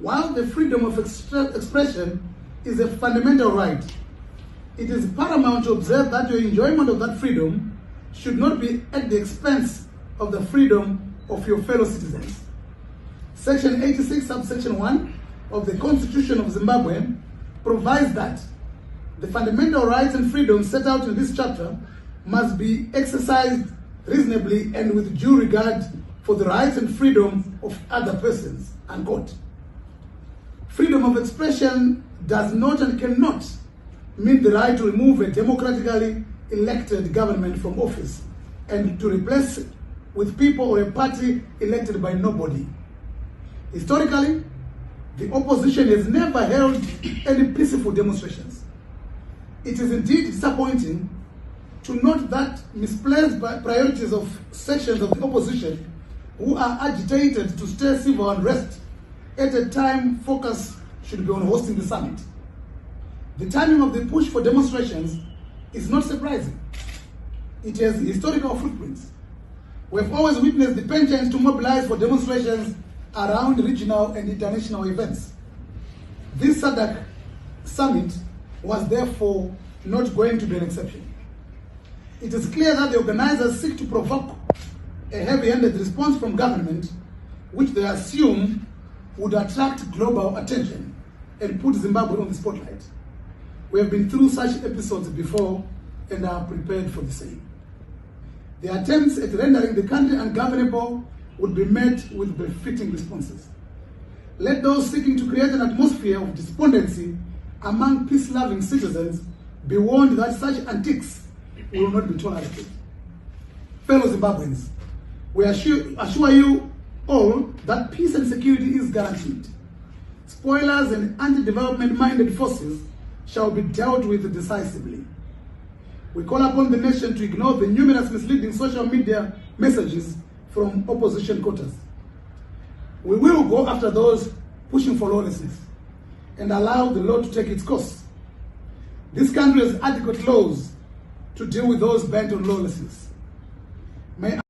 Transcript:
While the freedom of expression is a fundamental right, it is paramount to observe that your enjoyment of that freedom should not be at the expense of the freedom of your fellow citizens. Section 86, subsection 1 of the Constitution of Zimbabwe provides that the fundamental rights and freedoms set out in this chapter must be exercised reasonably and with due regard for the rights and freedoms of other persons, unquote. Freedom of expression does not and cannot mean the right to remove a democratically elected government from office and to replace it with people or a party elected by nobody. Historically, the opposition has never held any peaceful demonstrations. It is indeed disappointing to note that misplaced priorities of sections of the opposition who are agitated to stir civil unrest at a time focus should be on hosting the summit. The timing of the push for demonstrations is not surprising. It has historical footprints. We have always witnessed the penchant to mobilize for demonstrations around regional and international events. This SADC Summit was therefore not going to be an exception. It is clear that the organizers seek to provoke a heavy-handed response from government, which they assume would attract global attention and put Zimbabwe on the spotlight. We have been through such episodes before and are prepared for the same. The attempts at rendering the country ungovernable would be met with befitting responses. Let those seeking to create an atmosphere of despondency among peace-loving citizens be warned that such antics will not be tolerated. Fellow Zimbabweans, we assure you all that peace and security is guaranteed. Spoilers and anti-development-minded forces shall be dealt with decisively. We call upon the nation to ignore the numerous misleading social media messages from opposition quarters. We will go after those pushing for lawlessness and allow the law to take its course. This country has adequate laws to deal with those bent on lawlessness. May